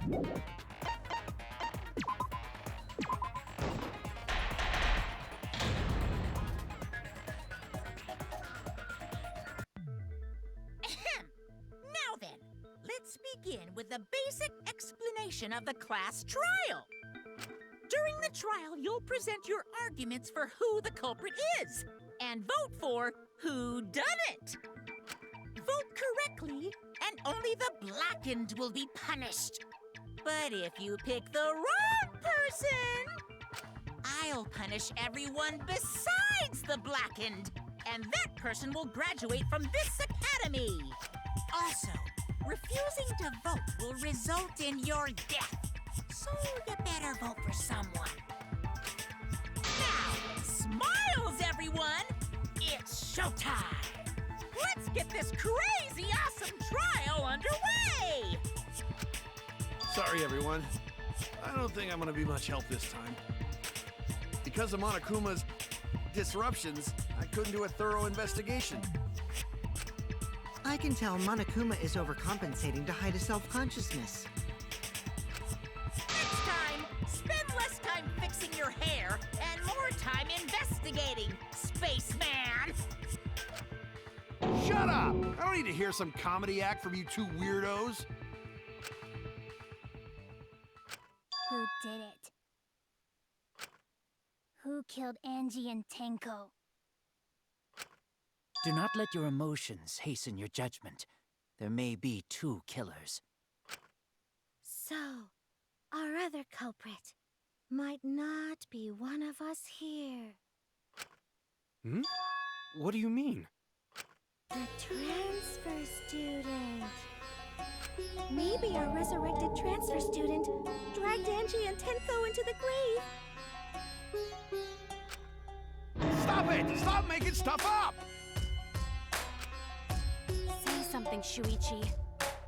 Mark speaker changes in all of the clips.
Speaker 1: Now then, let's begin with a basic explanation of the class trial. During the trial, you'll present your arguments for who the culprit is and vote for who done it. Vote correctly, and only the blackened will be punished. But if you pick the wrong person, I'll punish everyone besides the blackened, and that person will graduate from this academy. Also, refusing to vote will result in your death, so you better vote for someone. Now, smiles, everyone! It's showtime! Let's get this crazy awesome trial underway!
Speaker 2: Sorry, everyone. I don't think I'm gonna be much help this time. Because of Monokuma's disruptions, I couldn't do a thorough investigation.
Speaker 3: I can tell Monokuma is overcompensating to hide his self-consciousness.
Speaker 1: Next time, spend less time fixing your hair and more time investigating, spaceman!
Speaker 2: Shut up! I don't need to hear some comedy act from you two weirdos.
Speaker 4: Who did it? Who killed Angie and Tenko?
Speaker 5: Do not let your emotions hasten your judgment. There may be two killers.
Speaker 4: So, our other culprit might not be one of us here.
Speaker 6: Hmm? What do you mean?
Speaker 4: The transfer student. Maybe our resurrected transfer student dragged Angie and Tenko into the grave.
Speaker 2: Stop it! Stop making stuff up!
Speaker 4: Say something, Shuichi.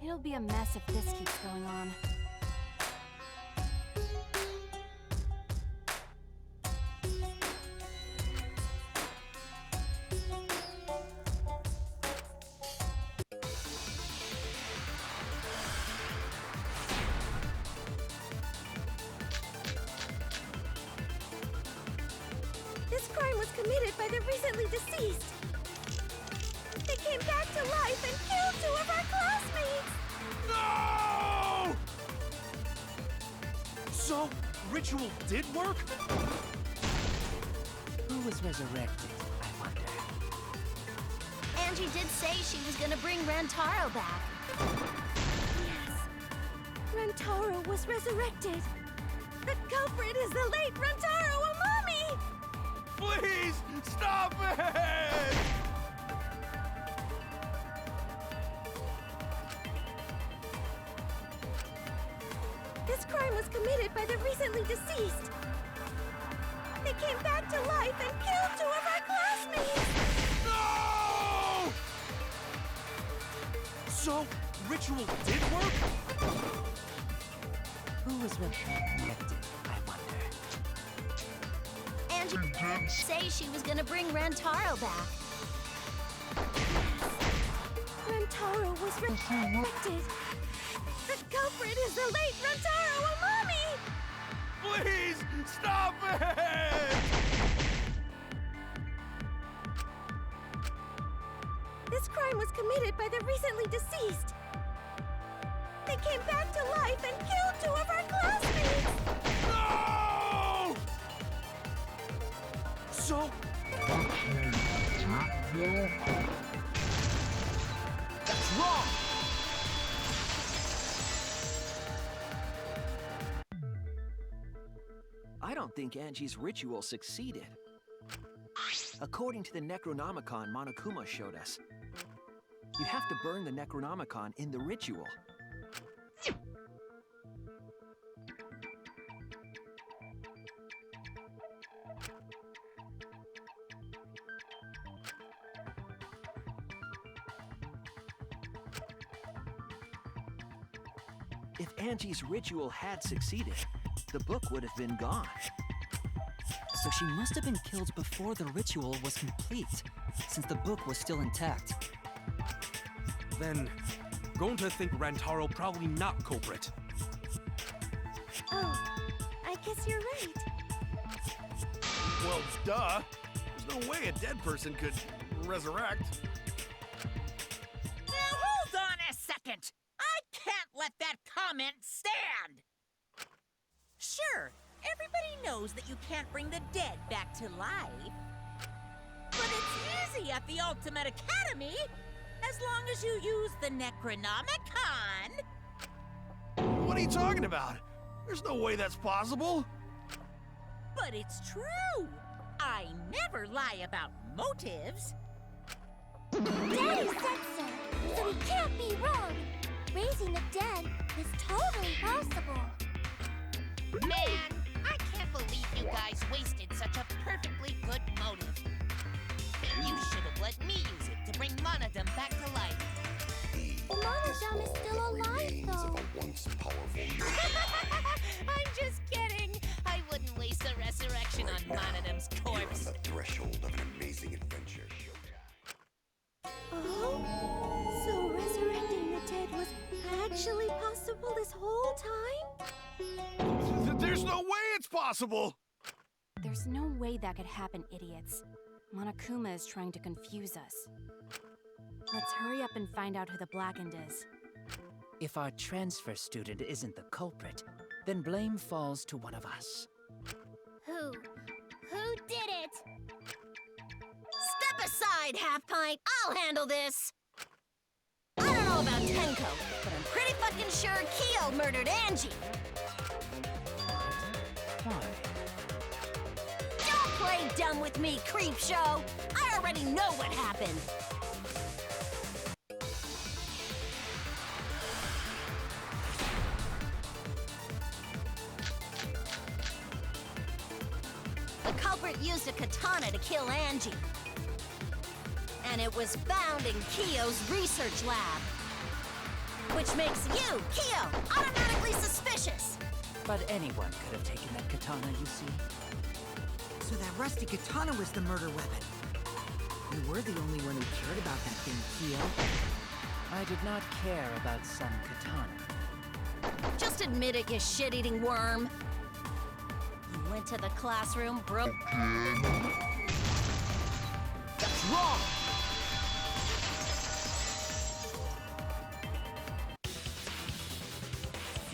Speaker 4: It'll be a mess if this keeps going on. This crime was committed by the recently deceased. They came back to life and killed 2 of our classmates!
Speaker 6: No! So, ritual did work?
Speaker 5: Who was resurrected, I wonder?
Speaker 4: Angie did say she was gonna bring Rantaro back. Yes. Rantaro was resurrected. The culprit is the late Rantaro Amami!
Speaker 2: Please, stop it!
Speaker 4: This crime was committed by the recently deceased. They came back to life and killed 2 of our classmates!
Speaker 2: No!
Speaker 6: So, ritual did work?
Speaker 5: Who was resurrected, I wonder?
Speaker 4: Angie did say she was gonna bring Rantaro back. Rantaro was resurrected. The culprit is the late Rantaro Amami!
Speaker 2: Please, stop it!
Speaker 4: This crime was committed by the recently deceased. They came back to life and killed 2 of our classmates!
Speaker 2: No!
Speaker 6: So... That's wrong!
Speaker 7: I don't think Angie's ritual succeeded. According to the Necronomicon Monokuma showed us, you have to burn the Necronomicon in the ritual. If Angie's ritual had succeeded, the book would have been gone.
Speaker 5: So she must have been killed before the ritual was complete, since the book was still intact.
Speaker 6: Then, going to think Rantaro probably not culprit.
Speaker 4: Oh, I guess you're right.
Speaker 2: Well, duh. There's no way a dead person could resurrect.
Speaker 1: Now hold on a second. I can't let that comment stand. Sure, everybody knows that you can't bring the dead back to life. But it's easy at the Ultimate Academy, as long as you use the Necronomicon.
Speaker 2: What are you talking about? There's no way that's possible.
Speaker 1: But it's true. I never lie about motives.
Speaker 4: Daddy said so he can't be wrong. Raising the dead is totally possible.
Speaker 8: Man, I can't believe you guys wasted such a perfectly good motive. You should have let me use it to bring Monodum back to life.
Speaker 4: The Monodum is still alive, though.
Speaker 8: I'm just kidding. I wouldn't waste a resurrection on Monodum's corpse.
Speaker 9: You're on the threshold of an amazing adventure.
Speaker 4: Oh? So resurrecting the dead was actually possible this whole time?
Speaker 2: There's no way it's possible.
Speaker 10: There's no way that could happen, idiots. Monokuma is trying to confuse us. Let's hurry up and find out who the Blackened is.
Speaker 11: If our transfer student isn't the culprit, then blame falls to one of us.
Speaker 4: Who? Who did it? Step aside, Half Pint. I'll handle this. I don't know about Tenko, but I'm pretty fucking sure Kyo murdered Angie.
Speaker 11: Why?
Speaker 4: Don't play dumb with me, Creepshow. I already know what happened. The culprit used a katana to kill Angie. And it was found in Kyo's research lab. Which makes you, Kyo, automatically suspicious.
Speaker 11: But anyone could have taken that katana, you see.
Speaker 3: So that rusty katana was the murder weapon. You were the only one who cared about that thing, Kyo.
Speaker 11: I did not care about some katana.
Speaker 4: Just admit it, you shit-eating worm. You went to the classroom, broke...
Speaker 2: That's wrong.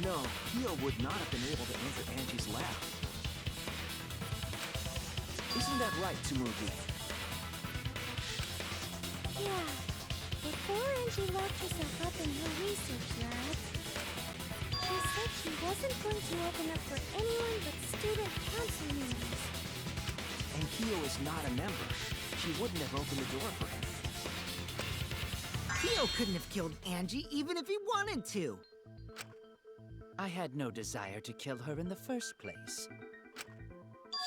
Speaker 7: No, Kyo would not have been able to enter Angie's lab. Isn't that right, Tsumugi?
Speaker 4: Yeah. Before Angie locked herself up in her research lab, she said she wasn't going to open up for anyone but student council members.
Speaker 7: And Kyo is not a member. She wouldn't have opened the door for him.
Speaker 3: Kyo couldn't have killed Angie even if he wanted to.
Speaker 11: I had no desire to kill her in the first place.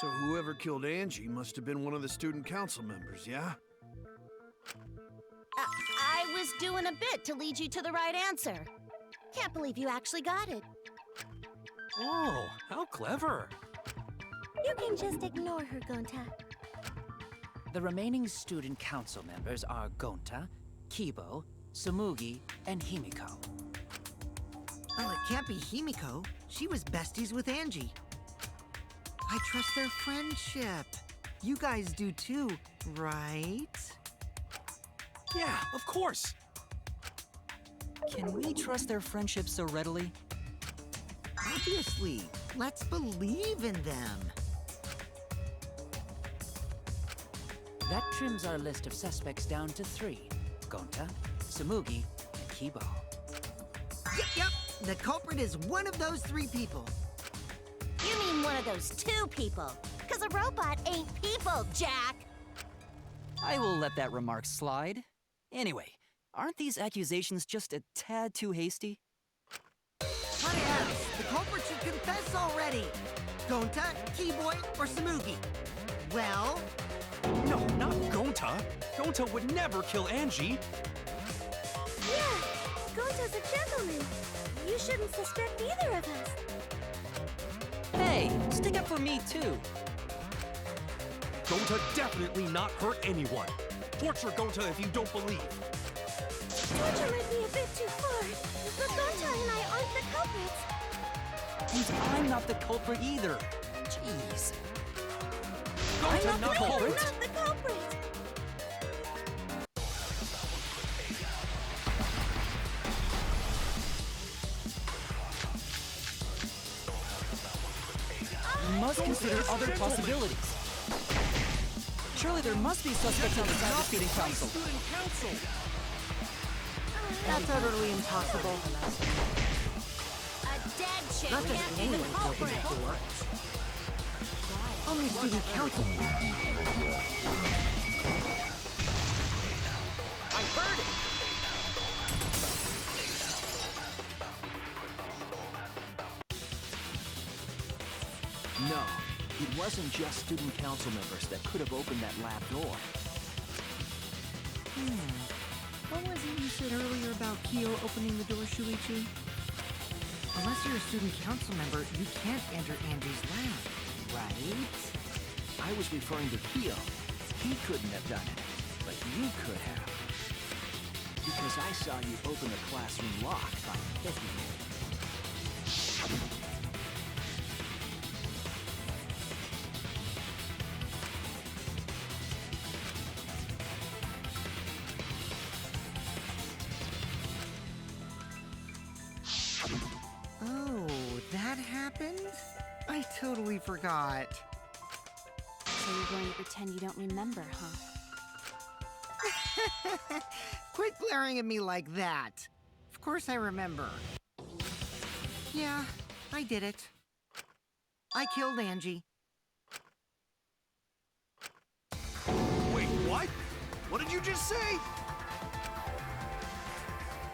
Speaker 2: So whoever killed Angie must have been one of the student council members, yeah?
Speaker 4: I was doing a bit to lead you to the right answer. Can't believe you actually got it.
Speaker 6: Oh, how clever.
Speaker 4: You can just ignore her, Gonta.
Speaker 11: The remaining student council members are Gonta, Kibo, Tsumugi, and Himiko.
Speaker 3: Well, it can't be Himiko. She was besties with Angie. I trust their friendship. You guys do too, right?
Speaker 6: Yeah, of course.
Speaker 5: Can we trust their friendship so readily?
Speaker 3: Obviously. Let's believe in them.
Speaker 11: That trims our list of suspects down to 3. Gonta, Tsumugi, and Kibo.
Speaker 3: Yep. The culprit is one of those 3 people.
Speaker 4: You mean one of those 2 people? Because a robot ain't people, Jack!
Speaker 5: I will let that remark slide. Anyway, aren't these accusations just a tad too hasty?
Speaker 3: What else? The culprit should confess already. Gonta, Keyboy, or Tsumugi? Well...
Speaker 6: No, not Gonta. Gonta would never kill Angie.
Speaker 4: Yeah, Gonta's a gentleman. You shouldn't suspect either of us.
Speaker 5: Hey, stick up for me too.
Speaker 6: Gonta definitely not hurt anyone. Torture Gonta if you don't believe.
Speaker 4: Torture might be a bit too far, but Gonta and I aren't the culprits.
Speaker 5: means I'm not the culprit either. Jeez.
Speaker 6: Gonta, not
Speaker 4: We're
Speaker 6: culprit!
Speaker 4: not the culprit!
Speaker 5: We must consider other possibilities. Surely there must be suspects on the side of the student council.
Speaker 3: That's utterly impossible.
Speaker 4: A dead chick
Speaker 3: Not that
Speaker 4: can't be the
Speaker 3: anyone can open
Speaker 4: culprit.
Speaker 3: that door. Only student council.
Speaker 7: I heard it! No, it wasn't just student council members that could have opened that lab door.
Speaker 3: What was it you said earlier about Kyo opening the door, Shuichi? Unless you're a student council member, you can't enter Angie's lab, right?
Speaker 7: I was referring to Kyo. He couldn't have done it, but you could have. Because I saw you open the classroom lock by picking it.
Speaker 3: Oh, that happened? I totally forgot.
Speaker 10: So you're going to pretend you don't remember, huh?
Speaker 3: Quit glaring at me like that. Of course I remember. Yeah, I did it. I killed Angie.
Speaker 2: Wait, what? What did you just say?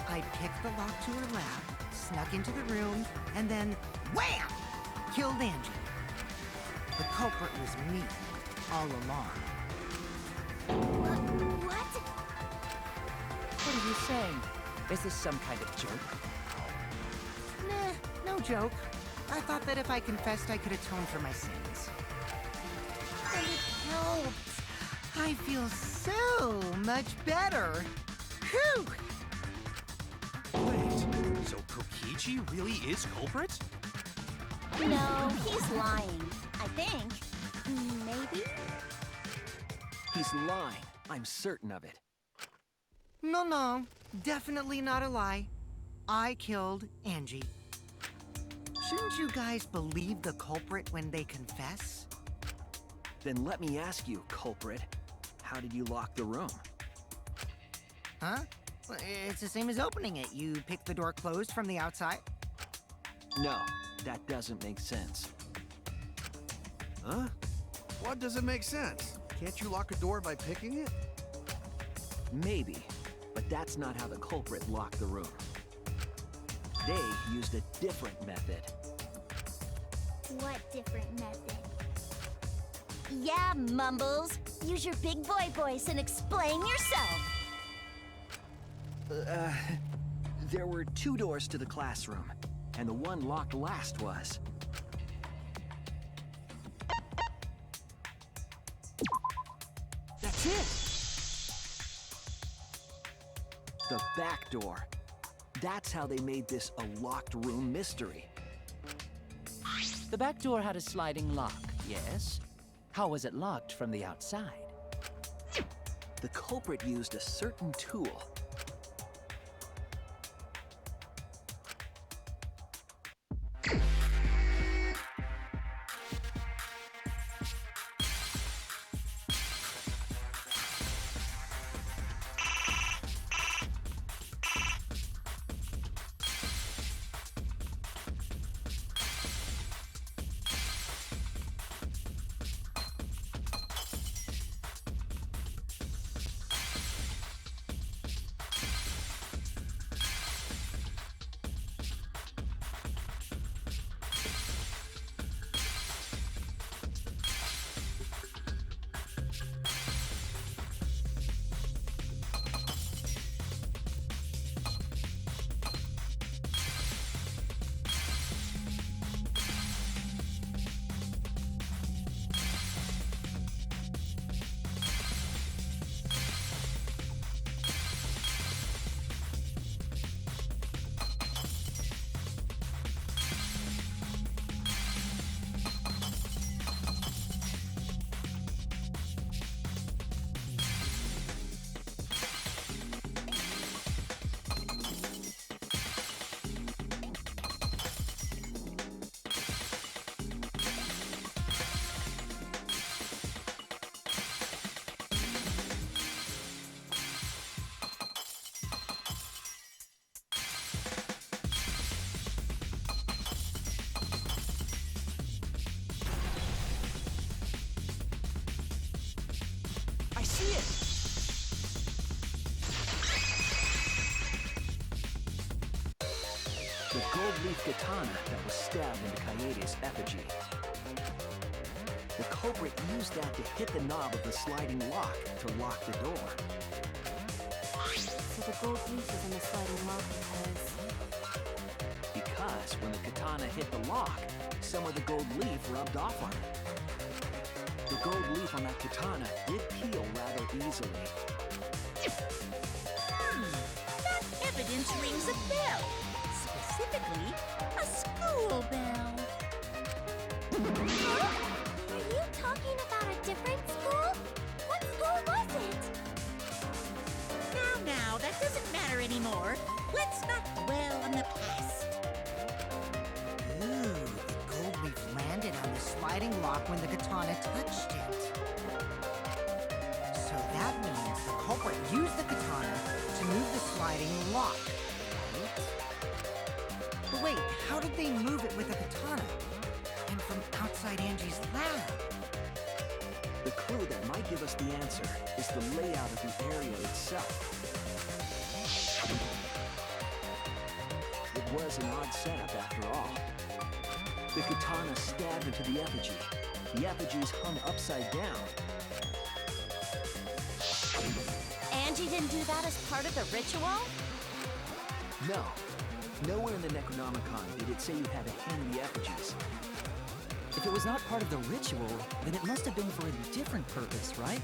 Speaker 3: I picked the lock to her lab, snuck into the room, and then wham! Killed Angie. The culprit was me, all along.
Speaker 4: What?
Speaker 11: What are you saying? Is this some kind of joke?
Speaker 3: Nah, no joke. I thought that if I confessed, I could atone for my sins. And it helped. I feel so much better. Whew!
Speaker 6: Wait, so Kokichi really is culprit?
Speaker 4: No, he's lying. I think. Maybe?
Speaker 7: He's lying. I'm certain of it.
Speaker 3: No, definitely not a lie. I killed Angie. Shouldn't you guys believe the culprit when they confess?
Speaker 7: Then let me ask you, culprit. How did you lock the room?
Speaker 3: Huh? Well, it's the same as opening it. You pick the door closed from the outside.
Speaker 7: No, that doesn't make sense.
Speaker 2: Huh? What doesn't make sense? Can't you lock a door by picking it?
Speaker 7: Maybe, but that's not how the culprit locked the room. They used a different method.
Speaker 4: What different method? Yeah, Mumbles. Use your big boy voice and explain yourself.
Speaker 7: There were 2 doors to the classroom, and the one locked last was... That's it! The back door. That's how they made this a locked room mystery.
Speaker 11: The back door had a sliding lock, yes? How was it locked from the outside?
Speaker 7: The culprit used a certain tool. the gold leaf katana that was stabbed into Kaede's effigy. The culprit used that to hit the knob of the sliding lock to lock the door.
Speaker 10: So the gold leaf was in the sliding lock
Speaker 7: Because when the katana hit the lock, some of the gold leaf rubbed off on it. The gold leaf on that katana did peel rather easily.
Speaker 1: That evidence rings a bell. Specifically, a school bell.
Speaker 4: Huh? Are you talking about a different school? What school was it?
Speaker 1: Now, that doesn't matter anymore. Let's not dwell on the past.
Speaker 3: Ooh, the gold leaf landed on the sliding lock when the katana touched it. So that means the culprit used the katana to move the sliding lock, right? But wait, how did they move it with the katana? And from outside Angie's lab?
Speaker 7: The clue that might give us the answer is the layout of the area itself. It was an odd setup after all. The katana stabbed into the effigy. The effigies hung upside down.
Speaker 4: Angie didn't do that as part of the ritual?
Speaker 7: No. Nowhere in the Necronomicon did it say you had to hang the effigies.
Speaker 5: If it was not part of the ritual, then it must have been for a different purpose, right?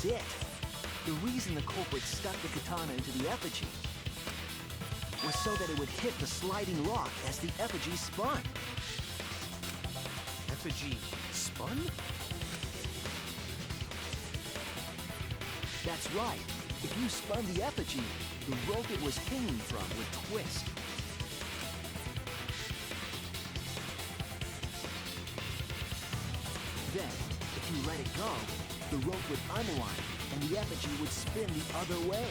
Speaker 7: it. The reason the culprit stuck the katana into the effigy was so that it would hit the sliding lock as the effigy spun.
Speaker 6: Effigy spun?
Speaker 7: That's right. If you spun the effigy, the rope it was hanging from would twist. Then, if you let it go, the rope would unwind and the effigy would spin the other way.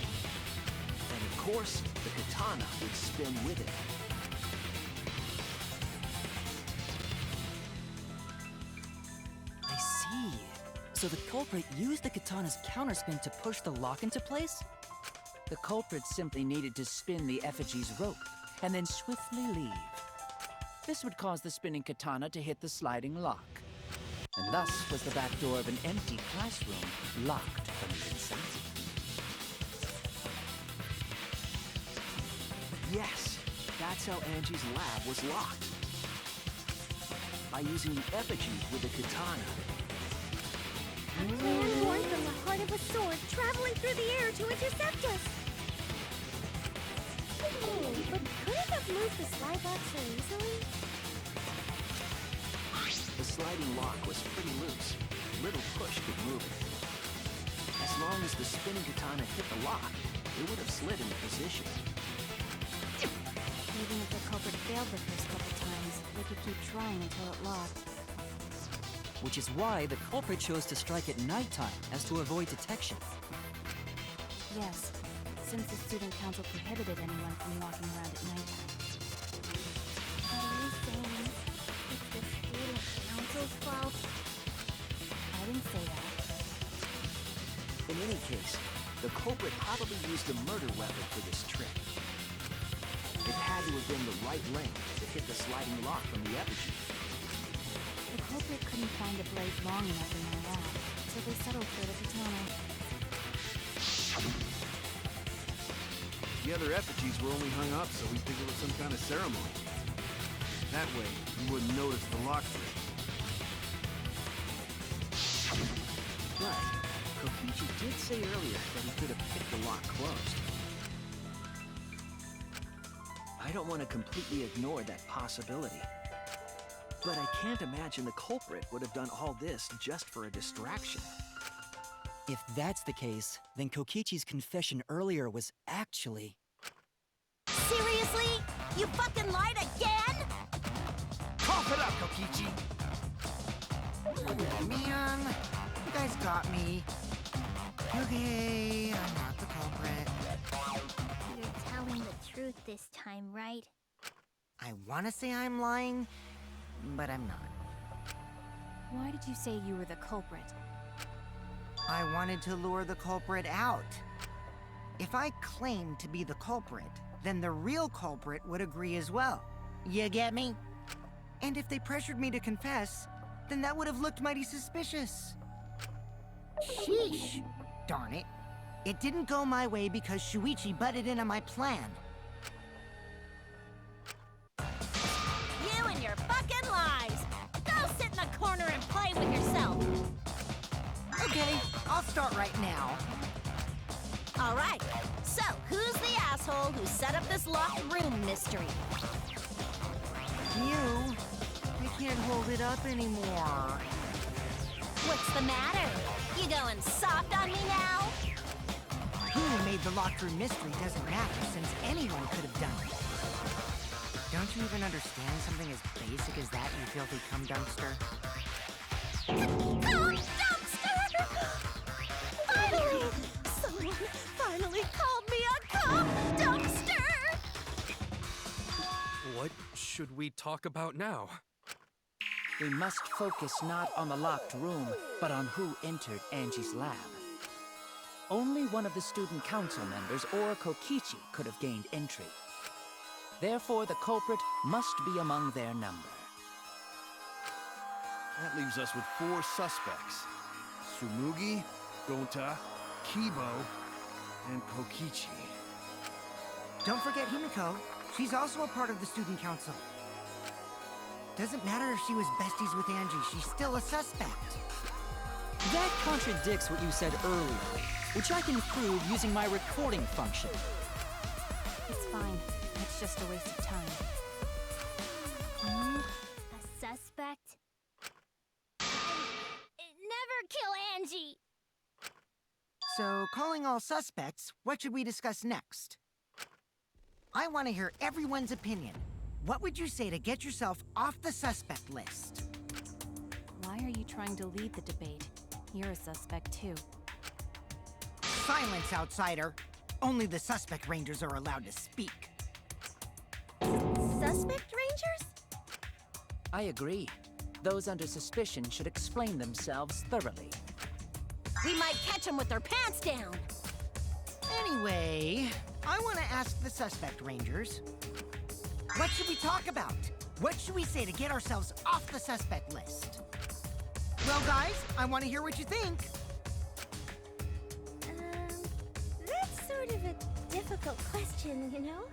Speaker 7: And of course, the katana would spin with it.
Speaker 5: I see. So the culprit used the katana's counterspin to push the lock into place?
Speaker 11: The culprit simply needed to spin the effigy's rope and then swiftly leave. This would cause the spinning katana to hit the sliding lock. And thus was the back door of an empty classroom locked from the inside.
Speaker 7: Yes, that's how Angie's lab was locked. By using the effigy with the katana.
Speaker 4: A plan born from the heart of a sword traveling through the air to intercept us. Oh, but could it have moved the slide lock so easily?
Speaker 7: The sliding lock was pretty loose. A little push could move it. As long as the spinning katana hit the lock, it would have slid into position.
Speaker 10: Even if the culprit failed the first couple times, they could keep trying until it locked.
Speaker 5: Which is why the culprit chose to strike at nighttime as to avoid detection.
Speaker 10: Yes, since the student council prohibited anyone from walking around at nighttime.
Speaker 4: Are you saying it's the student council's fault?
Speaker 10: I didn't say that.
Speaker 7: In any case, the culprit probably used a murder weapon for this trick. It had to have been the right length to hit the sliding lock from the effigy.
Speaker 10: The culprit couldn't find a blade long enough in their lab, so they settled for the katana.
Speaker 2: The other effigies were only hung up so we think it was some kind of ceremony. That way, you wouldn't notice the lock trick.
Speaker 7: Right. Kokichi did say earlier that he could have picked the lock closed. I don't want to completely ignore that possibility. But I can't imagine the culprit would have done all this just for a distraction.
Speaker 5: If that's the case, then Kokichi's confession earlier was actually...
Speaker 4: Seriously? You fucking lied again?
Speaker 2: Cough it up, Kokichi!
Speaker 3: Man, you guys got me. Okay, I'm not the culprit.
Speaker 4: You're telling the truth this time, right?
Speaker 3: I want to say I'm lying, but I'm not.
Speaker 10: Why did you say you were the culprit?
Speaker 3: I wanted to lure the culprit out. If I claimed to be the culprit, then the real culprit would agree as well. You get me? And if they pressured me to confess, then that would have looked mighty suspicious. Sheesh! Darn it. It didn't go my way because Shuichi butted in on my plan.
Speaker 4: You and your fucking lies! Go sit in the corner and play with yourself!
Speaker 3: Okay, I'll start right now.
Speaker 4: All right, so who's the asshole who set up this locked room mystery?
Speaker 3: You? I can't hold it up anymore.
Speaker 4: What's the matter? You going soft on me now?
Speaker 3: Who made the locked room mystery doesn't matter, since anyone could have done it. Don't you even understand something as basic as that, you filthy cum dumpster?
Speaker 4: Cum dumpster! Finally! Someone finally called me a cum dumpster!
Speaker 6: What should we talk about now?
Speaker 11: We must focus not on the locked room, but on who entered Angie's lab. Only one of the student council members or Kokichi could have gained entry. Therefore, the culprit must be among their number.
Speaker 2: That leaves us with 4 suspects. Tsumugi, Gonta, Kibo, and Kokichi.
Speaker 3: Don't forget Himiko. She's also a part of the student council. Doesn't matter if she was besties with Angie, she's still a suspect.
Speaker 5: That contradicts what you said earlier, which I can prove using my recording function.
Speaker 10: It's fine. It's just a waste of time.
Speaker 4: A suspect? Never kill Angie!
Speaker 3: So, calling all suspects, what should we discuss next? I want to hear everyone's opinion. What would you say to get yourself off the suspect list?
Speaker 10: Why are you trying to lead the debate? You're a suspect too.
Speaker 3: Silence, outsider. Only the suspect rangers are allowed to speak.
Speaker 4: Suspect rangers?
Speaker 11: I agree. Those under suspicion should explain themselves thoroughly.
Speaker 4: We might catch them with their pants down.
Speaker 3: Anyway, I want to ask the suspect rangers. What should we talk about? What should we say to get ourselves off the suspect list? Well, guys, I want to hear what you think.
Speaker 4: That's sort of a difficult question, you know?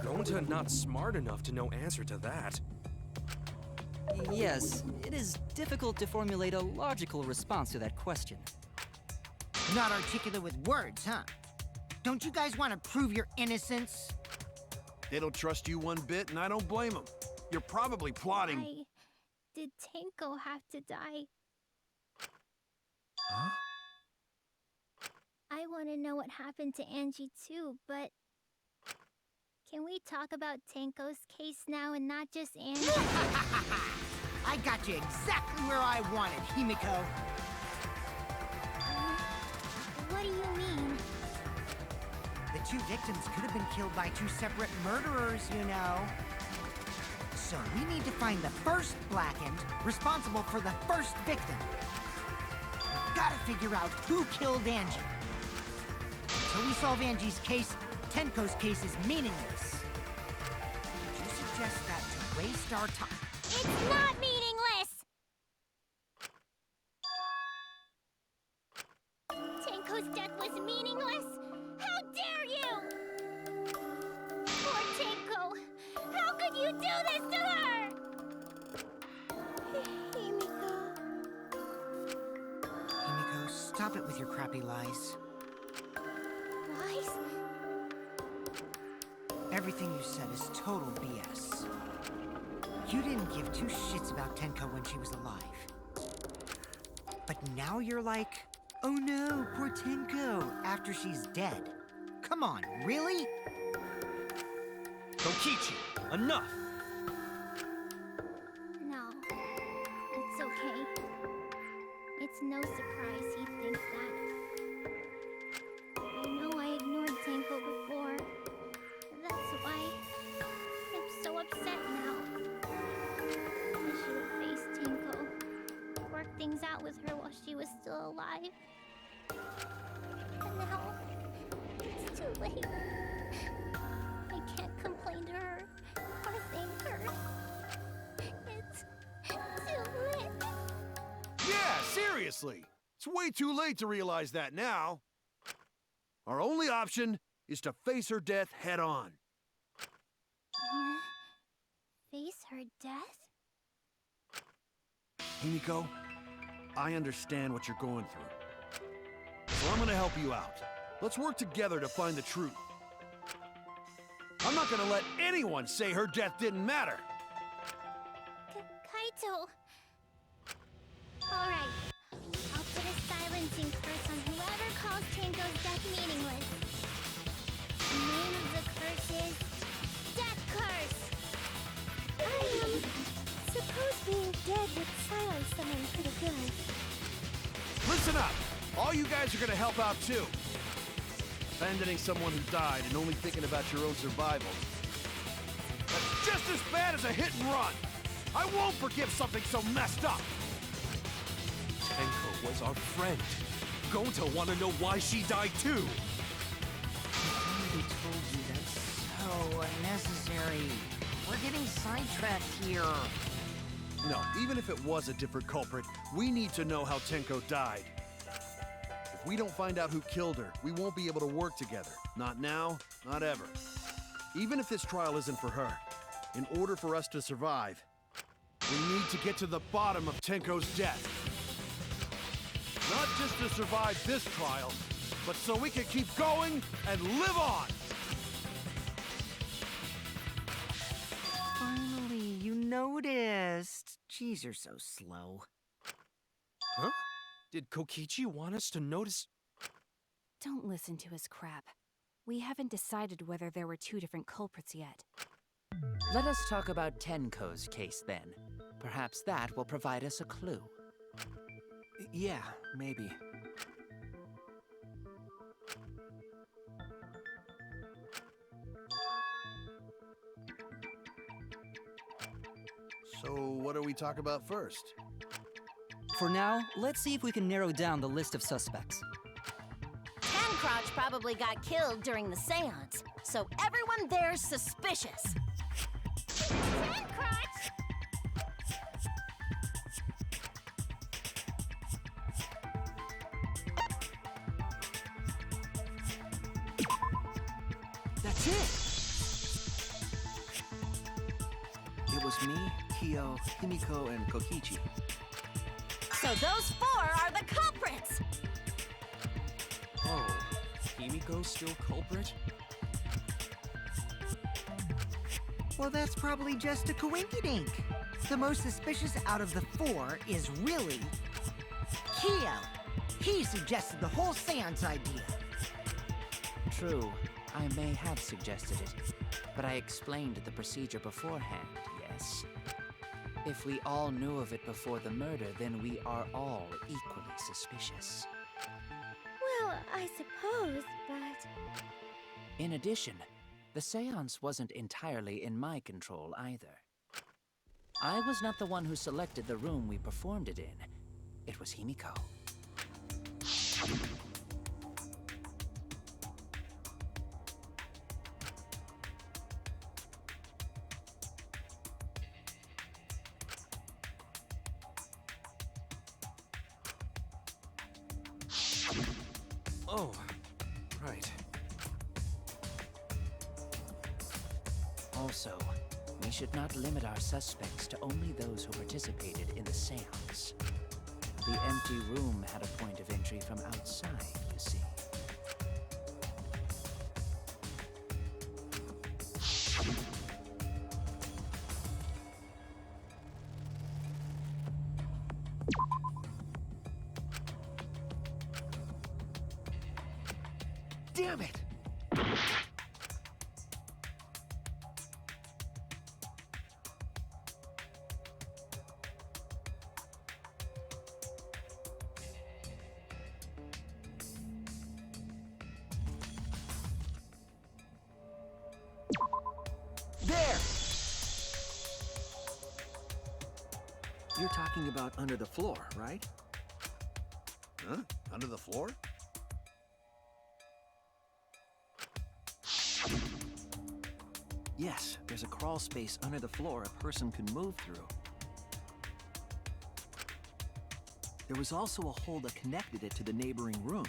Speaker 6: Gonta not smart enough to know answer to that.
Speaker 5: Yes, it is difficult to formulate a logical response to that question.
Speaker 3: Not articulate with words, huh? Don't you guys want to prove your innocence?
Speaker 2: They don't trust you one bit, and I don't blame them. You're probably plotting.
Speaker 4: Why did Tenko have to die?
Speaker 2: Huh?
Speaker 4: I want to know what happened to Angie too, but can we talk about Tenko's case now and not just Angie?
Speaker 3: I got you exactly where I wanted, Himiko.
Speaker 4: What do you mean?
Speaker 3: The two victims could have been killed by two separate murderers, you know. So we need to find the first Blackened responsible for the first victim. We've got to figure out who killed Angie. Until we solve Angie's case, Tenko's case is meaningless. Would you suggest that to waste our time?
Speaker 4: It's not meaningless! Tenko's death was meaningless? How dare you! Poor Tenko! How could you do this to her?
Speaker 3: Himiko, stop it with your crappy lies.
Speaker 4: Lies?
Speaker 3: Everything you said is total BS. You didn't give two shits about Tenko when she was alive. But now you're like, oh no, poor Tenko, after she's dead. Come on, really?
Speaker 6: Kokichi, enough!
Speaker 4: No. It's okay. It's no surprise he thinks that. I know I ignored Tenko before. That's why I'm so upset now. I should have faced Tenko. Worked things out with her while she was still alive. And now, it's too late. I can't complain to her or thank her. It's too late.
Speaker 2: Yeah, seriously. It's way too late to realize that now. Our only option is to face her death head on.
Speaker 4: Face her death?
Speaker 2: Himiko, I understand what you're going through. So I'm gonna help you out. Let's work together to find the truth. I'm not gonna let anyone say her death didn't matter.
Speaker 4: Kaito. Alright. I'll put a silencing curse on whoever calls Tenko's death meaningless. The name of the curse is Death Curse. Suppose being dead would silence someone pretty good.
Speaker 2: Listen up! All you guys are gonna help out too. Abandoning someone who died and only thinking about your own survival. That's just as bad as a hit and run! I won't forgive something so messed up!
Speaker 6: Tenko was our friend. Gonta wanna know why she died too!
Speaker 3: I already told you that's so unnecessary. We're getting sidetracked here.
Speaker 2: No, even if it was a different culprit, we need to know how Tenko died. If we don't find out who killed her, we won't be able to work together. Not now, not ever. Even if this trial isn't for her, in order for us to survive, we need to get to the bottom of Tenko's death. Not just to survive this trial, but so we can keep going and live on!
Speaker 3: Finally, you noticed. Jeez, you're so slow.
Speaker 6: Huh? Did Kokichi want us to notice?
Speaker 10: Don't listen to his crap. We haven't decided whether there were two different culprits yet.
Speaker 11: Let us talk about Tenko's case then. Perhaps that will provide us a clue.
Speaker 7: Yeah, maybe.
Speaker 2: So, what do we talk about first?
Speaker 5: For now, let's see if we can narrow down the list of suspects.
Speaker 4: Tancrotch probably got killed during the seance, so everyone there's suspicious. Tancrotch!
Speaker 7: That's it! It was me, Kyo, Himiko, and Kokichi.
Speaker 4: So those four are the culprits!
Speaker 6: Oh, Himiko's still culprit?
Speaker 3: Well, that's probably just a coinkydink. The most suspicious out of the four is really Kyo. He suggested the whole seance idea.
Speaker 11: True, I may have suggested it, but I explained the procedure beforehand, yes? If we all knew of it before the murder, then we are all equally suspicious.
Speaker 4: Well, I suppose, but...
Speaker 11: In addition, the seance wasn't entirely in my control either. I was not the one who selected the room we performed it in. It was Himiko.
Speaker 6: Oh, right.
Speaker 11: Also, we should not limit our suspects to only those who participated in the seance. The empty room had a point of entry from outside, you see.
Speaker 7: Damn it! There! You're talking about under the floor, right?
Speaker 2: Huh? Under the floor?
Speaker 7: Yes, there's a crawl space under the floor a person can move through. There was also a hole that connected it to the neighboring room.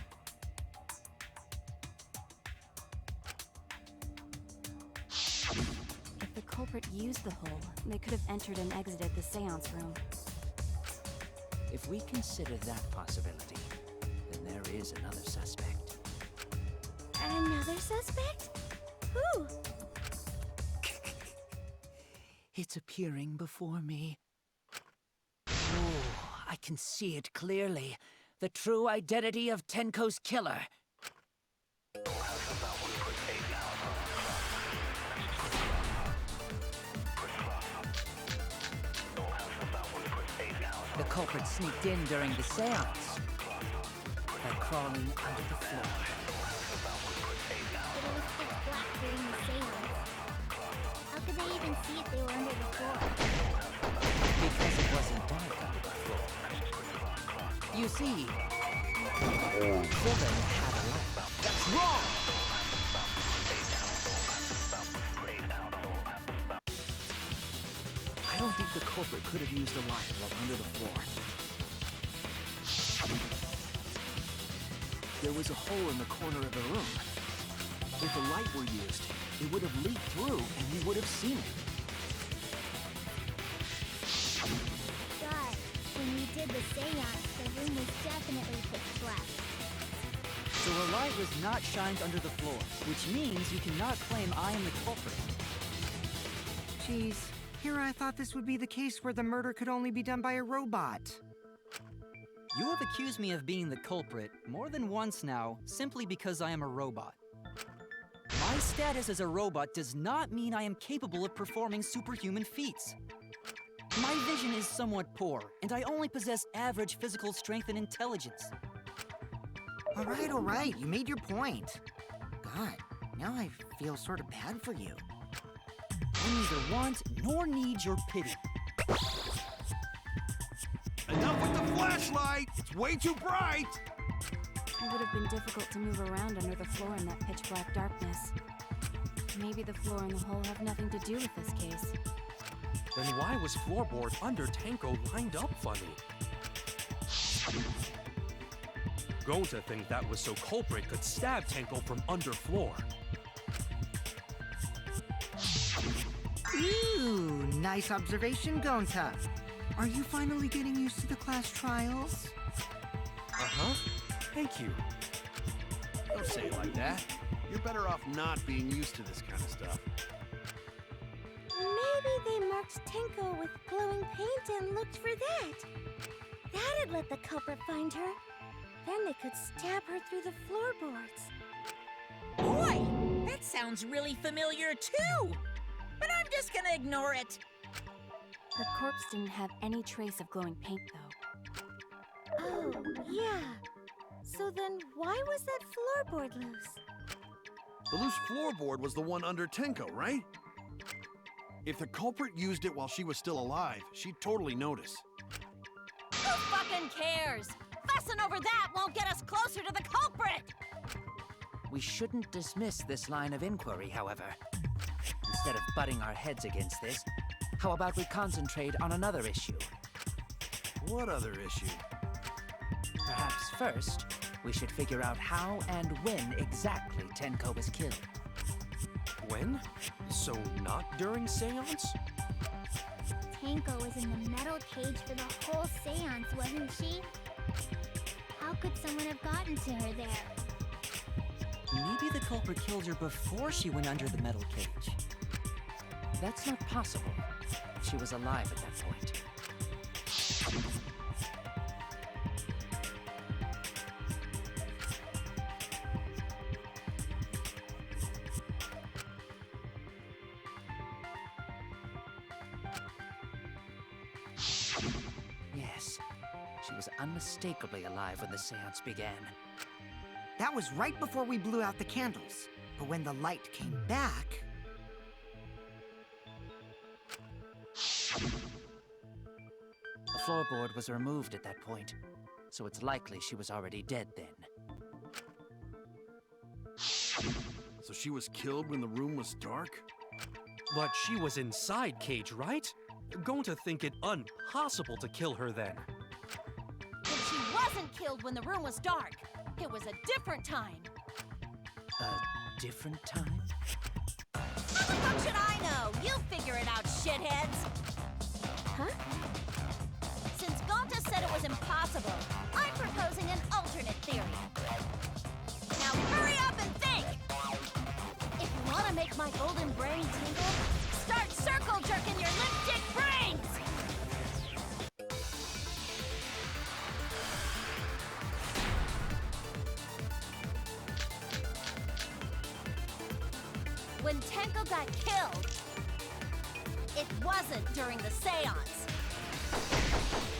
Speaker 10: If the culprit used the hole, they could have entered and exited the seance room.
Speaker 11: If we consider that possibility, then there is another suspect.
Speaker 4: Another suspect? Who?
Speaker 11: It's appearing before me. Oh, I can see it clearly. The true identity of Tenko's killer. The culprit sneaked in during the seance by crawling under the floor.
Speaker 4: But it was pitch black during the seance. How could they even see if they were under the floor?
Speaker 11: Because it wasn't dark under the floor. You see, Sylvan had a light.
Speaker 7: That's wrong! I don't think the culprit could have used a light while under the floor. There was a hole in the corner of the room. If a light were used, it would have leaked through and we would have seen it.
Speaker 4: But when we did ended the seance, the room was definitely pitch black.
Speaker 5: So a light was not shined under the floor, which means you cannot claim I am the culprit.
Speaker 3: Jeez, here I thought this would be the case where the murder could only be done by a robot.
Speaker 5: You have accused me of being the culprit more than once now, simply because I am a robot. My status as a robot does not mean I am capable of performing superhuman feats. My vision is somewhat poor, and I only possess average physical strength and intelligence.
Speaker 3: All right, you made your point. God, now I feel sort of bad for you.
Speaker 5: I neither want nor need your pity.
Speaker 2: Enough with the flashlight! It's way too bright!
Speaker 10: It would have been difficult to move around under the floor in that pitch-black darkness. Maybe the floor and the hole have nothing to do with this case.
Speaker 6: Then why was floorboard under Tenko lined up funny? Going to think that was so culprit could stab Tenko from under floor.
Speaker 3: Ooh, nice observation, Gonta. Are you finally getting used to the class trials?
Speaker 6: Uh-huh. Thank you.
Speaker 2: Don't say it like that. You're better off not being used to this kind of stuff.
Speaker 4: Maybe they marked Tenko with glowing paint and looked for that. That'd let the culprit find her. Then they could stab her through the floorboards.
Speaker 1: Boy, that sounds really familiar too. But I'm just gonna ignore it.
Speaker 10: Her corpse didn't have any trace of glowing paint, though.
Speaker 4: Oh, yeah. So then why was that floorboard loose?
Speaker 2: The loose floorboard was the one under Tenko, right? If the culprit used it while she was still alive, she'd totally notice.
Speaker 4: Who fucking cares? Fussing over that won't get us closer to the culprit!
Speaker 11: We shouldn't dismiss this line of inquiry, however. Instead of butting our heads against this, how about we concentrate on another issue?
Speaker 2: What other issue?
Speaker 11: Perhaps first, we should figure out how and when exactly Tenko was killed.
Speaker 6: When? So not during seance?
Speaker 4: Tenko was in the metal cage for the whole seance, wasn't she? How could someone have gotten to her there?
Speaker 5: Maybe the culprit killed her before she went under the metal cage.
Speaker 11: That's not possible. She was alive at that point. Yes, she was unmistakably alive when the seance began.
Speaker 3: That was right before we blew out the candles. But when the light came back...
Speaker 11: The floorboard was removed at that point, so it's likely she was already dead then.
Speaker 2: So she was killed when the room was dark?
Speaker 6: But she was inside cage, right? Going to think it impossible to kill her then.
Speaker 4: But she wasn't killed when the room was dark. It was a different time.
Speaker 11: A different time?
Speaker 4: How the fuck should I know? You figure it out, shitheads! Huh? Since Gonta said it was impossible, I'm proposing an alternate theory. Now hurry up and think! If you want to make my golden brain tingle, start circle jerking your lipstick brains! When Tenko got killed, it wasn't during the seance.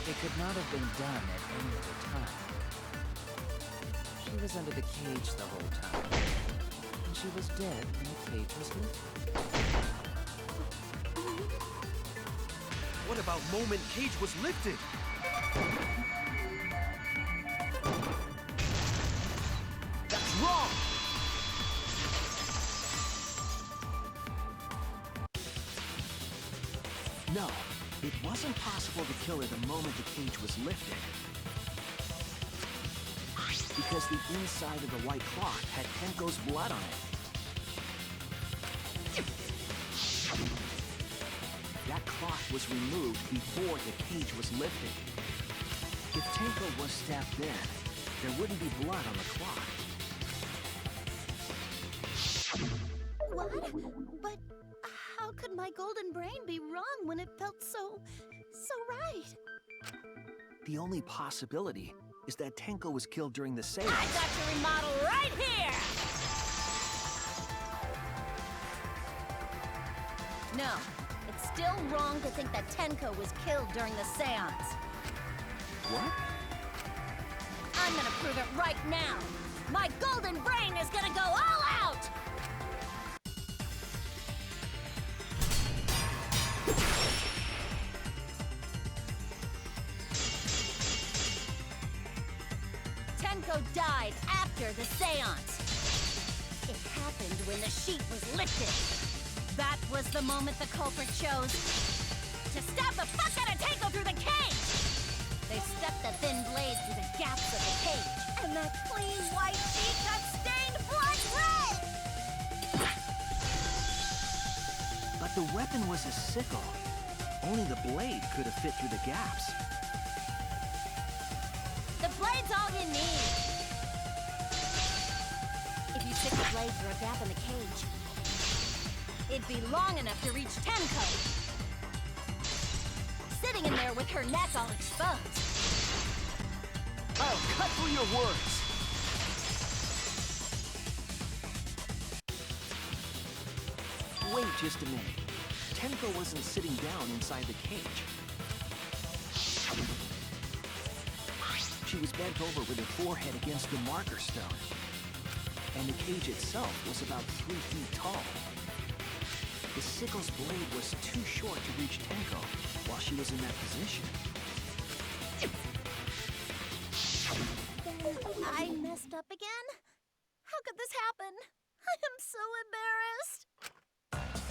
Speaker 11: It could not have been done at any other time. She was under the cage the whole time. And she was dead when the cage was lifted.
Speaker 6: What about moment cage was lifted? That's wrong!
Speaker 7: No, it wasn't possible to kill her the moment the cage was lifted. Because the inside of the white cloth had Tenko's blood on it. That cloth was removed before the cage was lifted. If Tenko was stabbed then, there wouldn't be blood on the cloth.
Speaker 4: What? But how could my golden brain be wrong when it felt so right?
Speaker 7: The only possibility is that Tenko was killed during the seance.
Speaker 1: I got your remodel right here!
Speaker 4: No, it's still wrong to think that Tenko was killed during the seance.
Speaker 7: What?
Speaker 4: I'm gonna prove it right now. My golden brain is gonna go all out! Tenko died after the seance. It happened when the sheet was lifted. That was the moment the culprit chose to stab the fuck out of Tenko through the cage! They stuck the thin blade through the gaps of the cage, and that clean white sheet got stained blood red!
Speaker 7: But the weapon was a sickle. Only the blade could have fit through the gaps.
Speaker 4: The blade's all you need. If you stick the blade through a gap in the cage, it'd be long enough to reach Tenko. Sitting in there with her neck all exposed.
Speaker 7: I'll cut through your words! Wait just a minute. Tenko wasn't sitting down inside the cage. She was bent over with her forehead against the marker stone. And the cage itself was about 3 feet tall. The sickle's blade was too short to reach Tenko while she was in that position.
Speaker 4: Then I messed up again? How could this happen? I am so embarrassed.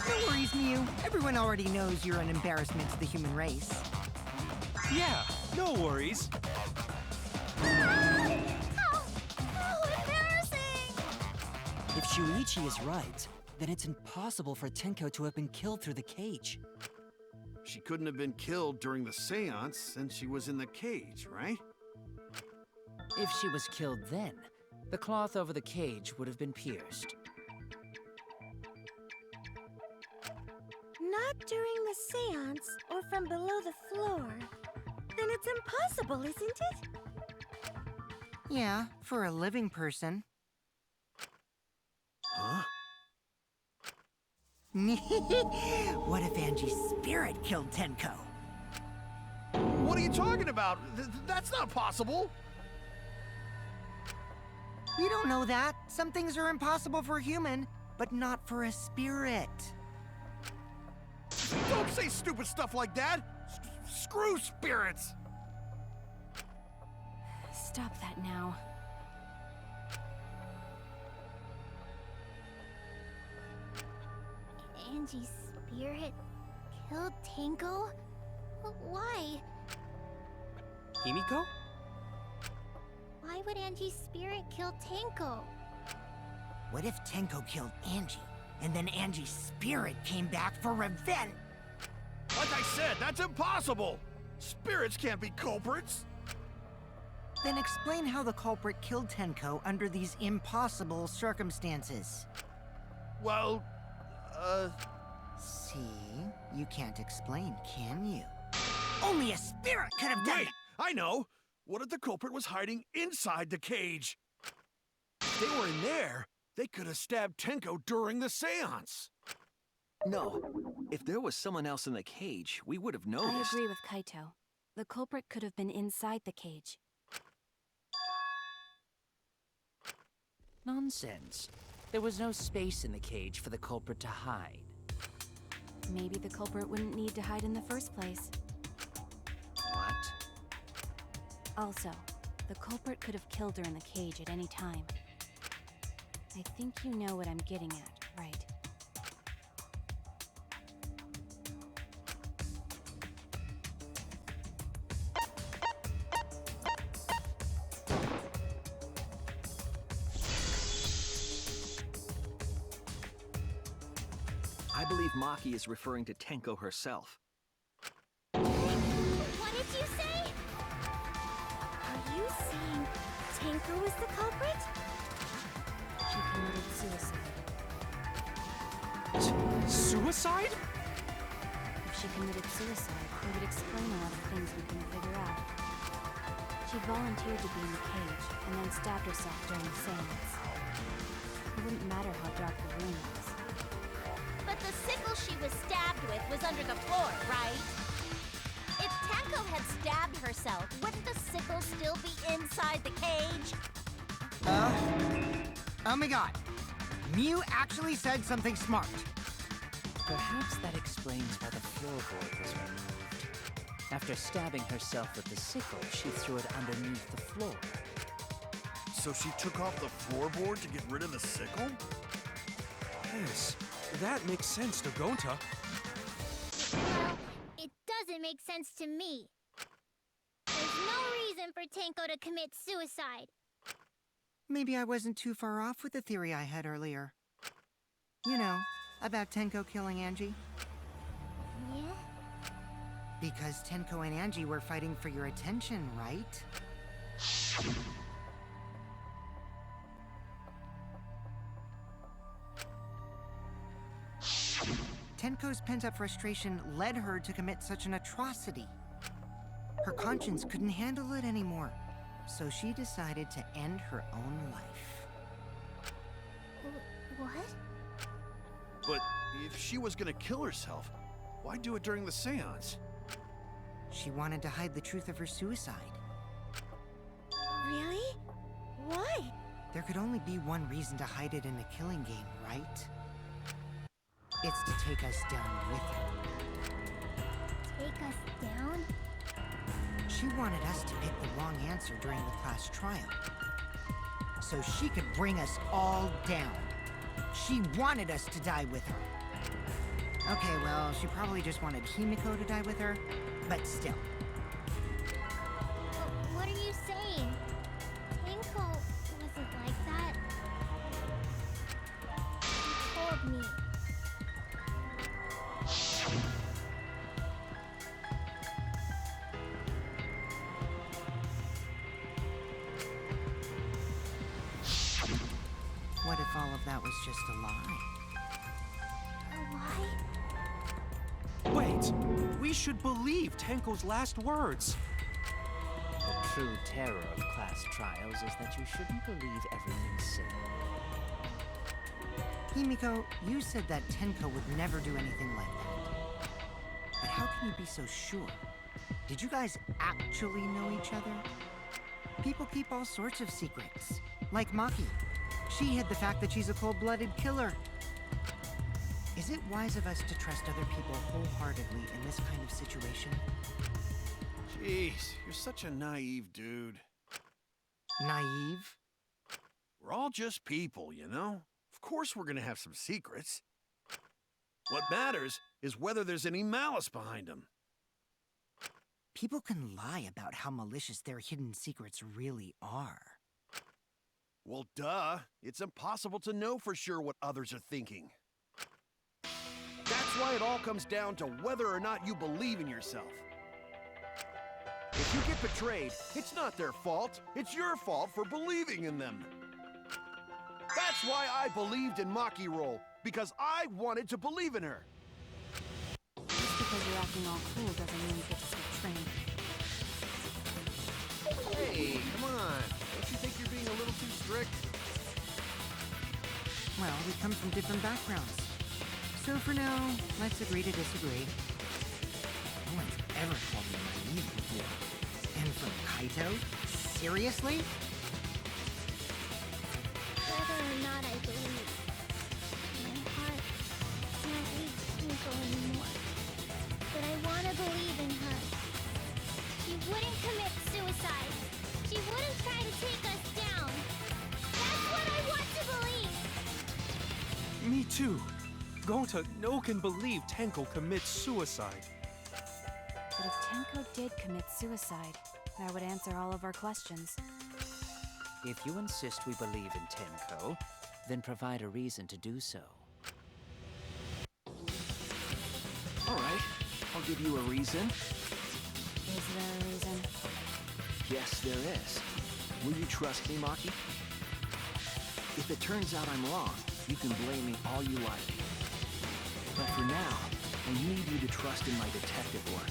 Speaker 3: No worries, Mew. Everyone already knows you're an embarrassment to the human race.
Speaker 6: Yeah, no worries.
Speaker 4: How embarrassing!
Speaker 5: If Shuichi is right, then it's impossible for Tenko to have been killed through the cage.
Speaker 2: She couldn't have been killed during the seance since she was in the cage, right?
Speaker 11: If she was killed then, the cloth over the cage would have been pierced.
Speaker 4: Not during the seance or from below the floor. Then it's impossible, isn't it?
Speaker 3: Yeah, for a living person.
Speaker 2: Huh?
Speaker 3: What if Angie's spirit killed Tenko?
Speaker 2: What are you talking about? That's not possible!
Speaker 3: You don't know that. Some things are impossible for a human, but not for a spirit.
Speaker 2: Don't say stupid stuff like that! Screw spirits!
Speaker 10: Stop that now.
Speaker 4: Angie's spirit killed Tenko? Why?
Speaker 6: Himiko?
Speaker 4: Why would Angie's spirit kill Tenko?
Speaker 3: What if Tenko killed Angie, and then Angie's spirit came back for revenge?
Speaker 2: Like I said, that's impossible! Spirits can't be culprits!
Speaker 3: Then explain how the culprit killed Tenko under these impossible circumstances.
Speaker 2: Well,
Speaker 3: See? You can't explain, can you? Only a spirit could have done
Speaker 2: wait!
Speaker 3: it!
Speaker 2: I know! What if the culprit was hiding inside the cage? If they were in there, they could have stabbed Tenko during the seance.
Speaker 7: No. If there was someone else in the cage, we would have
Speaker 10: I
Speaker 7: noticed.
Speaker 10: agree with Kaito. The culprit could have been inside the cage.
Speaker 11: Nonsense. There was no space in the cage for the culprit to hide.
Speaker 10: Maybe the culprit wouldn't need to hide in the first place.
Speaker 7: What?
Speaker 10: Also, the culprit could have killed her in the cage at any time. I think you know what I'm getting at, right?
Speaker 7: I believe Maki is referring to Tenko herself.
Speaker 4: What did you say? Who was the culprit?
Speaker 10: She committed suicide.
Speaker 6: Suicide?
Speaker 10: If she committed suicide, it would explain a lot of things we couldn't figure out. She volunteered to be in the cage, and then stabbed herself during the seance. It wouldn't matter how dark the room was.
Speaker 4: But the sickle she was stabbed with was under the floor, right? If Tenko had stabbed herself, wouldn't the sickle still be inside the cage?
Speaker 3: Oh my god. Mew actually said something smart.
Speaker 11: Perhaps that explains why the floorboard was removed. After stabbing herself with the sickle, she threw it underneath the floor.
Speaker 2: So she took off the floorboard to get rid of the sickle?
Speaker 6: Yes, that makes sense to Gonta.
Speaker 4: Well, it doesn't make sense to me. There's no reason for Tenko to commit suicide.
Speaker 3: Maybe I wasn't too far off with the theory I had earlier. You know, about Tenko killing Angie.
Speaker 4: Yeah?
Speaker 3: Because Tenko and Angie were fighting for your attention, right? Tenko's pent-up frustration led her to commit such an atrocity. Her conscience couldn't handle it anymore, so she decided to end her own life.
Speaker 4: What?
Speaker 2: But if she was gonna kill herself, why do it during the seance?
Speaker 3: She wanted to hide the truth of her suicide.
Speaker 4: Really? Why?
Speaker 3: There could only be one reason to hide it in a killing game, right? It's to take us down with her.
Speaker 4: Take us down?
Speaker 3: She wanted us to pick the wrong answer during the class trial, so she could bring us all down. She wanted us to die with her. Okay, well, she probably just wanted Himiko to die with her, but still.
Speaker 4: What are you saying? Tenko wasn't like that. She told me.
Speaker 3: What if all of that was just a lie?
Speaker 4: A lie?
Speaker 6: Wait, we should believe Tenko's last words.
Speaker 11: The true terror of class trials is that you shouldn't believe everything said.
Speaker 3: Himiko, you said that Tenko would never do anything like that. But how can you be so sure? Did you guys actually know each other? People keep all sorts of secrets. Like Maki. She hid the fact that she's a cold-blooded killer. Is it wise of us to trust other people wholeheartedly in this kind of situation?
Speaker 2: Jeez, you're such a naive dude.
Speaker 3: Naive?
Speaker 2: We're all just people, you know? Of course we're gonna have some secrets. What matters is whether there's any malice behind them.
Speaker 3: People can lie about how malicious their hidden secrets really are.
Speaker 2: Well, duh. It's impossible to know for sure what others are thinking. That's why it all comes down to whether or not you believe in yourself. If you get betrayed, it's not their fault. It's your fault for believing in them. That's why I believed in Maki Roll, because I wanted to believe in her.
Speaker 10: Just because you're acting all cool doesn't mean you get to skip train.
Speaker 2: Hey, come on. Don't you think you're being a little too strict?
Speaker 3: Well, we come from different backgrounds. So for now, let's agree to disagree. No one's ever called me naive before. And from Kaito? Seriously?
Speaker 4: Whether or not I believe, my heart can't reach Himiko anymore. But I want to believe in her. She wouldn't commit suicide. She wouldn't try to take us down. That's what I want to believe.
Speaker 6: Me too. Gonta no can believe Tenko commits suicide.
Speaker 10: But if Tenko did commit suicide, that would answer all of our questions.
Speaker 11: If you insist we believe in Tenko, then provide a reason to do so.
Speaker 7: All right, I'll give you a reason.
Speaker 10: Is there a reason?
Speaker 11: Yes, there is.
Speaker 7: Will you trust me, Maki? If it turns out I'm wrong, you can blame me all you like. But for now, I need you to trust in my detective work.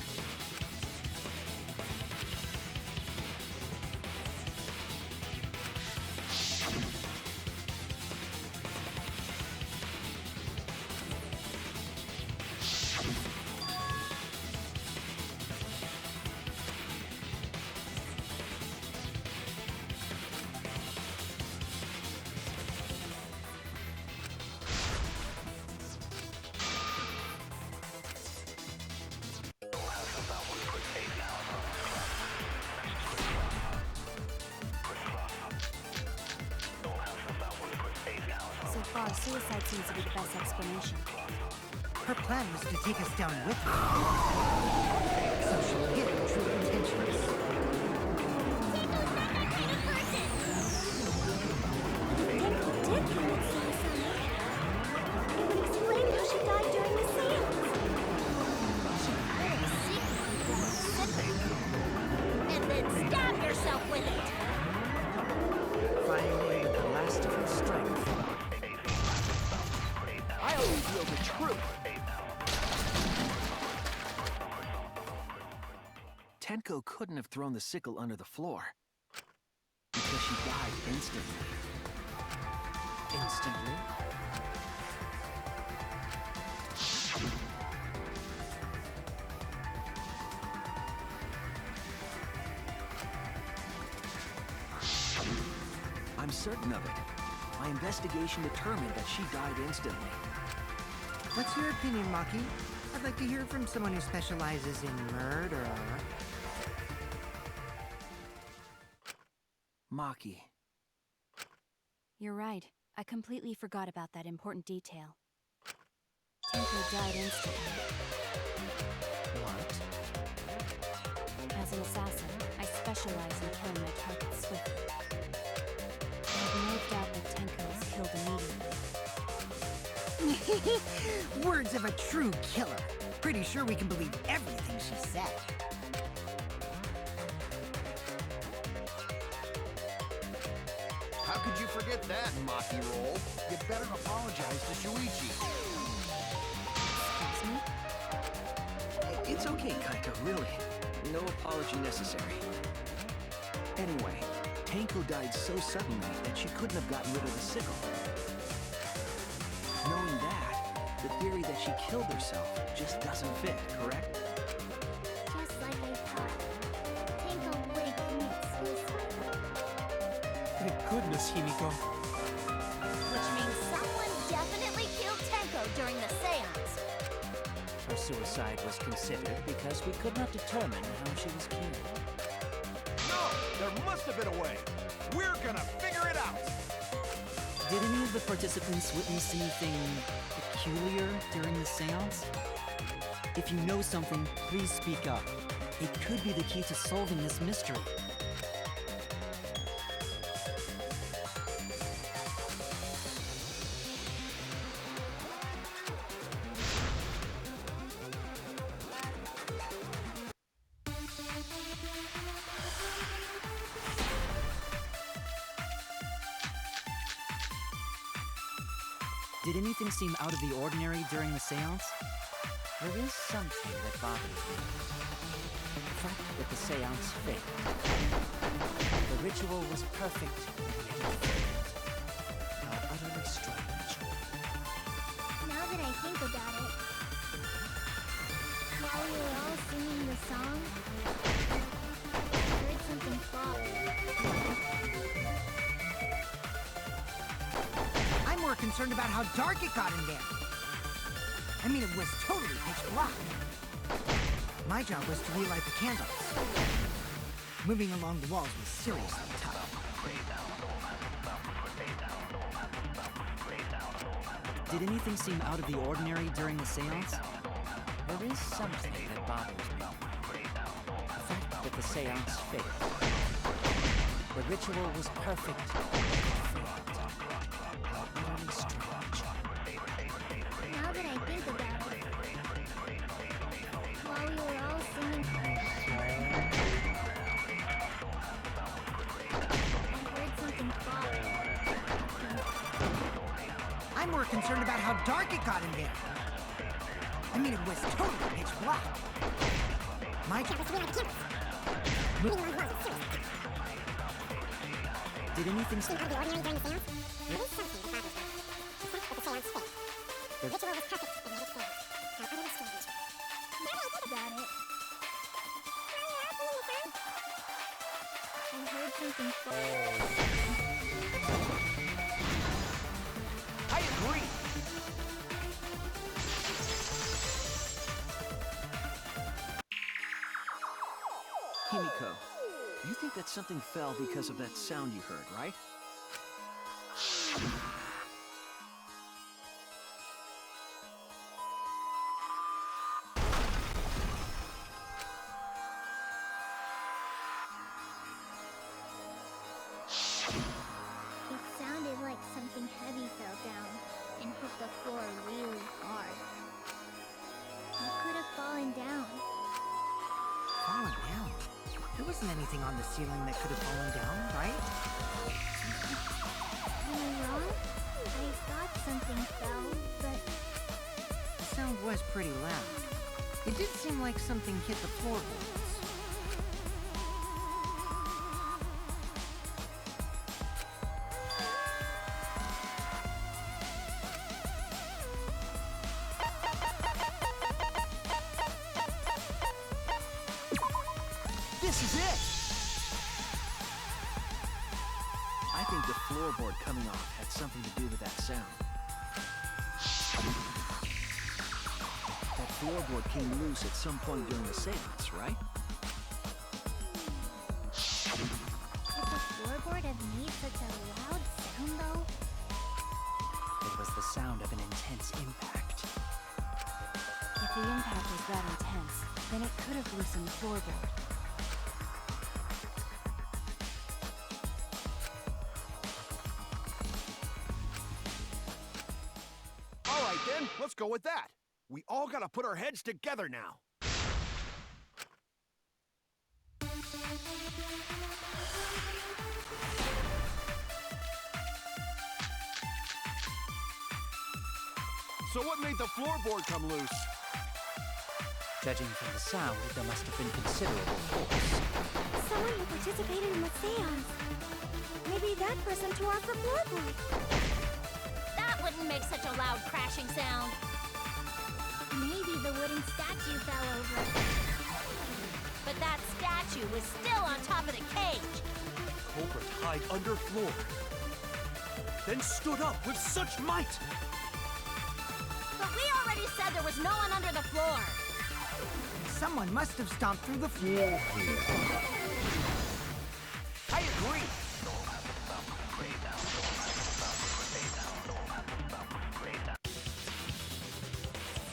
Speaker 10: So far, suicide seems to be the best explanation.
Speaker 3: Her plan was to take us down with her. So she'll hid her true intentions.
Speaker 4: Tenko did commit suicide. It would explain how she died during the seance.
Speaker 8: She put a secret before a sickle, and then stabbed herself with it.
Speaker 7: Finally, with the last of her strength, I'll reveal the truth! Tenko couldn't have thrown the sickle under the floor. Because she died instantly. Instantly? I'm certain of it. My investigation determined that she died instantly.
Speaker 3: What's your opinion, Maki? I'd like to hear from someone who specializes in murder.
Speaker 7: Maki.
Speaker 10: You're right. I completely forgot about that important detail. Tenko died instantly.
Speaker 7: What?
Speaker 10: As an assassin, I specialize in killing my targets swiftly. I have no doubt that Tenko was killed immediately.
Speaker 3: Words of a true killer. Pretty sure we can believe everything she said.
Speaker 2: How could you forget that, Maki Roll? You better apologize to Shuichi.
Speaker 10: Excuse me?
Speaker 7: It's okay, Kaito, really. No apology necessary. Anyway, Tenko died so suddenly that she couldn't have gotten rid of the sickle. Knowing that, the theory that she killed herself just doesn't fit, correct?
Speaker 4: Just like I thought. Tenko would have committed suicide.
Speaker 6: Thank goodness, Himiko.
Speaker 4: Which means someone definitely killed Tenko during the seance.
Speaker 11: Her suicide was considered because we could not determine how she was killed.
Speaker 2: No! There must have been a way! We're gonna figure it out!
Speaker 5: Did any of the participants witness anything peculiar during the seance? If you know something, please speak up. It could be the key to solving this mystery. Did anything seem out of the ordinary during the seance?
Speaker 11: There is something that bothers me. The fact that the seance failed. The ritual was perfect, yet it failed. How utterly strange.
Speaker 4: Now that I think about it, while we were all singing the song, I heard something fall.
Speaker 3: I'm more concerned about how dark it got in there. I mean, it was totally pitch black. My job was to relight the candles. Moving along the walls was seriously tough.
Speaker 5: Did anything seem out of the ordinary during the seance?
Speaker 11: There is something that bothers me. The fact that the seance failed. The ritual was perfect, yet it failed. How utterly strange.
Speaker 4: Now that I think about it, while we were all singing,
Speaker 3: I'm more concerned about how dark it got in there. I mean, it was totally pitch black. My Did anything seem out of the ordinary during the seance? There is something that bothers me. Except that the seance failed. The ritual was perfect, and yet it failed. How utterly strange. Now that I think about it.
Speaker 10: I heard something
Speaker 11: I agree. Himiko, you think that something fell because of that sound you heard, right?
Speaker 10: It sounded like something heavy fell down and hit the floor really hard. What could have fallen down?
Speaker 3: fallen down. There wasn't anything on the ceiling that could have fallen down, right?
Speaker 10: Am I wrong? I thought something fell, but
Speaker 3: The sound was pretty loud. It did seem like something hit the floorboards.
Speaker 11: This is it! I think the floorboard coming off had something to do with that sound. That floorboard came loose at some point during the seance, right?
Speaker 10: could the floorboard have made such a loud sound, though?
Speaker 5: It was the sound of an intense impact.
Speaker 10: If the impact was that intense, then it could have loosened the floorboard.
Speaker 2: All right, then. Let's go with that. We all gotta put our heads together now. So what made the floorboard come loose?
Speaker 5: Judging from the sound, there must have been considerable force.
Speaker 10: Someone who participated in the seance. Maybe that person tore off the floorboard.
Speaker 4: That wouldn't make such a loud crashing sound.
Speaker 10: Maybe the wooden statue fell over.
Speaker 4: But that statue was still on top of the cage.
Speaker 6: Culprit hid under floor, then stood up with such might.
Speaker 4: But we already said there was no one under the floor.
Speaker 3: Someone must have stomped through the floor.
Speaker 11: I agree!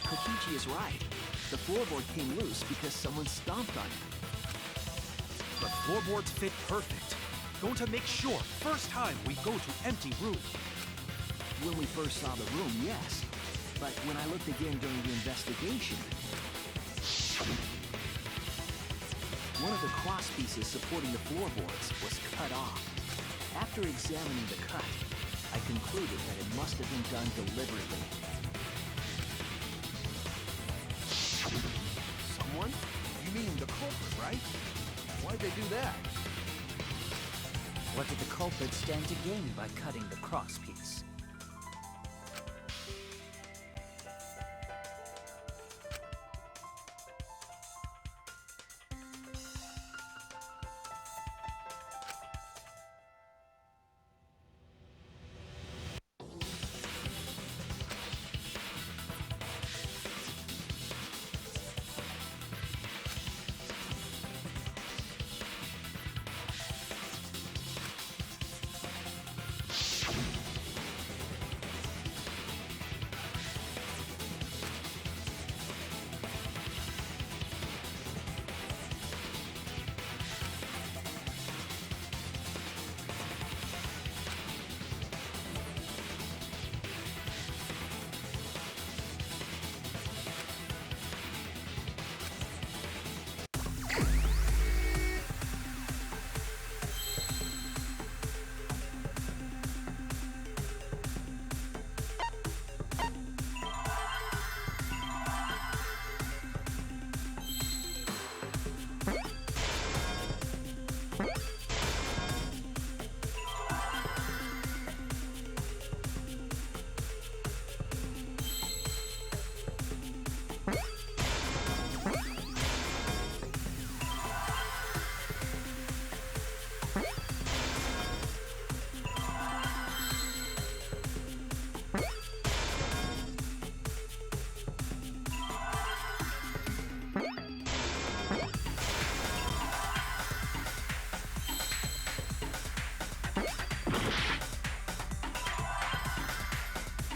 Speaker 11: Kokichi is right. The floorboard came loose because someone stomped on it.
Speaker 6: The floorboards fit perfect. Going to make sure first time we go to empty room.
Speaker 11: When we first saw the room, yes. But when I looked again during the investigation, one of the cross pieces supporting the floorboards was cut off. After examining the cut, I concluded that it must have been done deliberately.
Speaker 2: Someone? You mean the culprit, right? Why'd they do that?
Speaker 5: What did the culprit stand to gain by cutting the cross piece?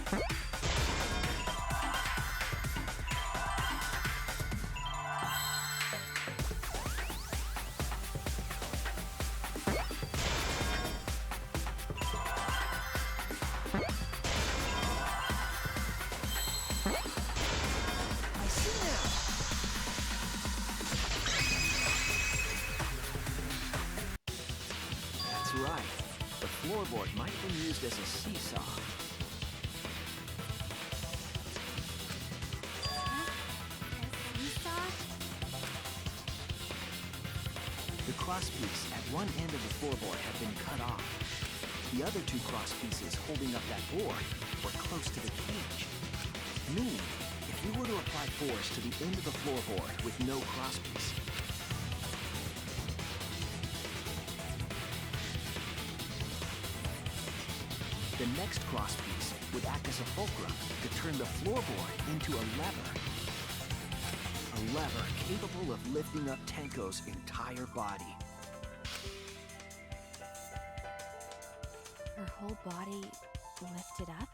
Speaker 11: I see now.
Speaker 7: That's right. The floorboard might have been used as a seesaw.
Speaker 10: Seesaw?
Speaker 7: The crosspiece at one end of the floorboard had been cut off. The other two crosspieces holding up that board were close to the cage. Meaning, if we were to apply force to the end of the floorboard with no crosspiece, the next crosspiece would act as a fulcrum to turn the floorboard into a lever. A lever capable of lifting up Tenko's entire body.
Speaker 10: Her whole body lifted up?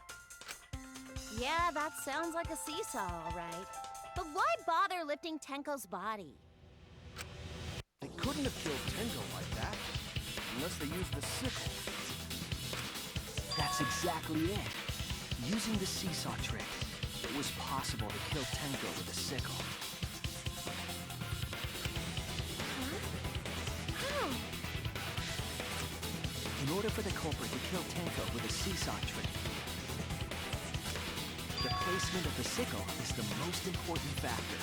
Speaker 4: Yeah, that sounds like a seesaw, all right. But why bother lifting Tenko's body?
Speaker 2: They couldn't have killed Tenko like that, unless they used the sickle.
Speaker 7: That's exactly it. Using the seesaw trick, it was possible to kill Tenko with a sickle.
Speaker 4: How?
Speaker 7: In order for the culprit to kill Tenko with a seesaw trick, the placement of the sickle is the most important factor.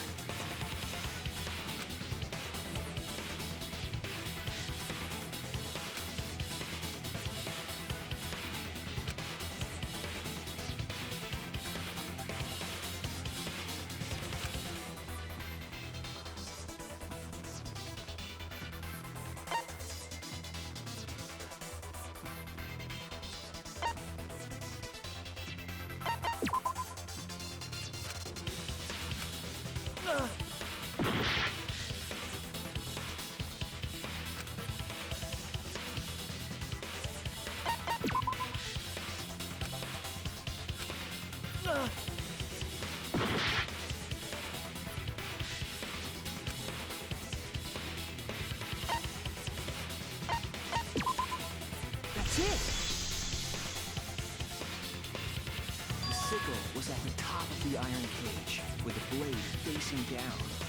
Speaker 7: That's it! The sickle was at the top of the iron cage, with the blade facing down.